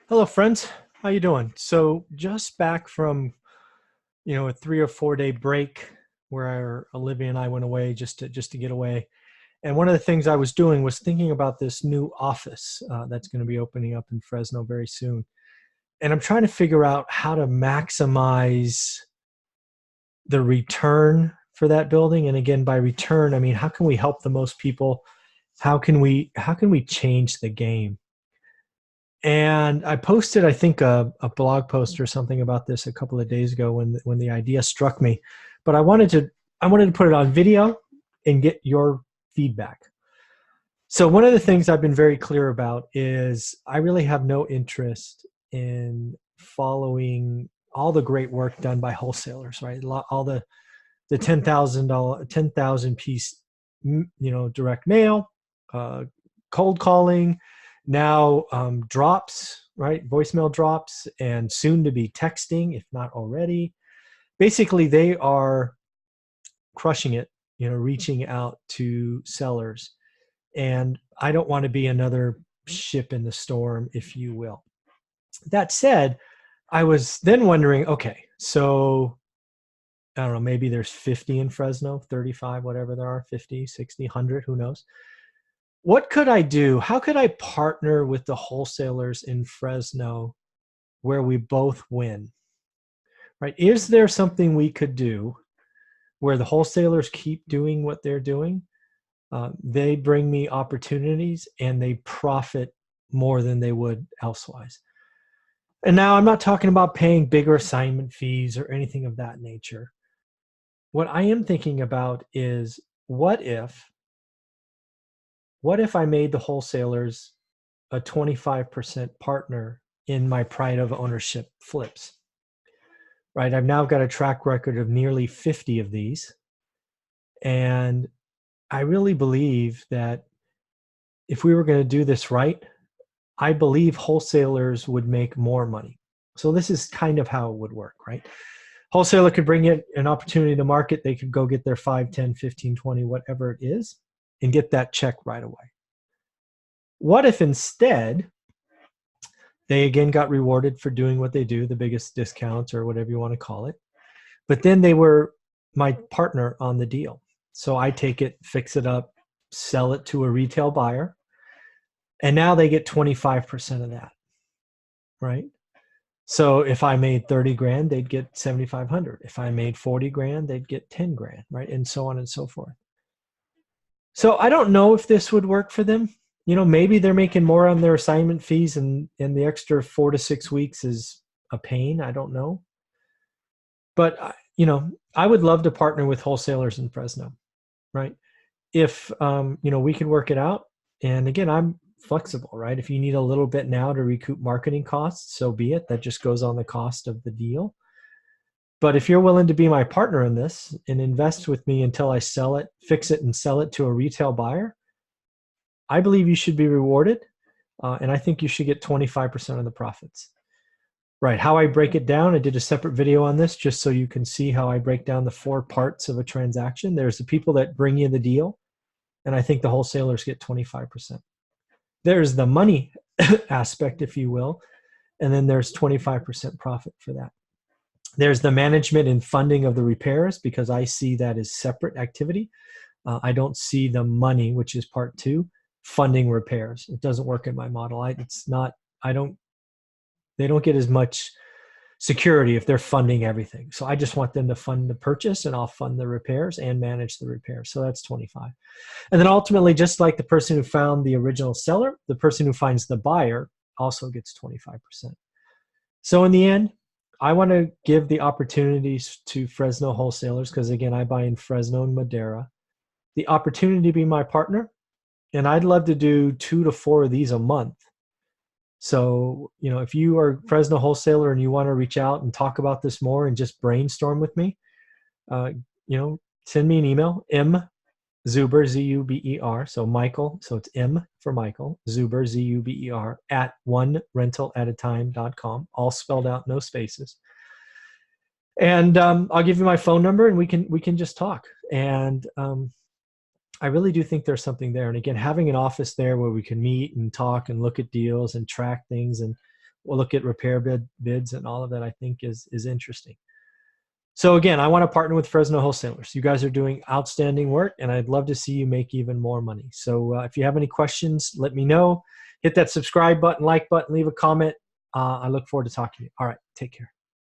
Hello, friends. How you doing? So just back from a 3 or 4 day break where Olivia and I went away just to get away. And one of the things I was doing was thinking about this new office that's going to be opening up in Fresno very soon. And I'm trying to figure out how to maximize the return for that building. And again, by return, I mean how can we help the most people? How can we change the game? And I posted, I think, a blog post or something about this a couple of days ago when the idea struck me. But I wanted to put it on video and get your feedback. So one of the things I've been very clear about is I really have no interest in following all the great work done by wholesalers, right? All the $10,000 piece, direct mail, uh, cold calling, now drops, right? Voicemail drops, and soon to be texting, if not already. Basically, they are crushing it, reaching out to sellers. And I don't want to be another ship in the storm, if you will. That said, I was then wondering, okay, so I don't know, maybe there's 50 in Fresno, 35, whatever there are, 50, 60, 100, who knows? What could I do? How could I partner with the wholesalers in Fresno where we both win? Right? Is there something we could do where the wholesalers keep doing what they're doing? They bring me opportunities and they profit more than they would elsewise. And now I'm not talking about paying bigger assignment fees or anything of that nature. What I am thinking about is what if I made the wholesalers a 25% partner in my pride of ownership flips, right? I've now got a track record of nearly 50 of these. And I really believe that if we were going to do this right, I believe wholesalers would make more money. So this is kind of how it would work, right? Wholesaler could bring in an opportunity to market. They could go get their 5, 10, 15, 20, whatever it is, and get that check right away. What if instead they again got rewarded for doing what they do, the biggest discounts or whatever you want to call it, but then they were my partner on the deal. So I take it, fix it up, sell it to a retail buyer, and now they get 25% of that, right? So if I made 30 grand, they'd get 7,500. If I made 40 grand, they'd get 10 grand, right? And so on and so forth. So I don't know if this would work for them. Maybe they're making more on their assignment fees and the extra 4 to 6 weeks is a pain. I don't know. But, I would love to partner with wholesalers in Fresno, right? If, we could work it out. And again, I'm flexible, right? If you need a little bit now to recoup marketing costs, so be it. That just goes on the cost of the deal. But if you're willing to be my partner in this and invest with me until I sell it, fix it, and sell it to a retail buyer, I believe you should be rewarded. And I think you should get 25% of the profits. Right. How I break it down, I did a separate video on this just so you can see how I break down the 4 parts of a transaction. There's the people that bring you the deal, and I think the wholesalers get 25%. There's the money aspect, if you will, and then there's 25% profit for that. There's the management and funding of the repairs, because I see that as separate activity. I don't see the money, which is part 2, funding repairs. It doesn't work in my model. They don't get as much security if they're funding everything. So I just want them to fund the purchase, and I'll fund the repairs and manage the repairs. So that's 25. And then ultimately, just like the person who found the original seller, the person who finds the buyer also gets 25%. So in the end, I want to give the opportunities to Fresno wholesalers, because again, I buy in Fresno and Madera, the opportunity to be my partner. And I'd love to do 2 to 4 of these a month. So, if you are a Fresno wholesaler and you want to reach out and talk about this more and just brainstorm with me, send me an email, mzuber, Z-U-B-E-R, so Michael, so it's M for Michael, Zuber, Z-U-B-E-R, at onerentalatatime.com, all spelled out, no spaces. And I'll give you my phone number, and we can just talk. And I really do think there's something there. And again, having an office there where we can meet and talk and look at deals and track things and we'll look at repair bids and all of that, I think is interesting. So again, I want to partner with Fresno Wholesalers. You guys are doing outstanding work, and I'd love to see you make even more money. So if you have any questions, let me know. Hit that subscribe button, like button, leave a comment. I look forward to talking to you. All right, take care.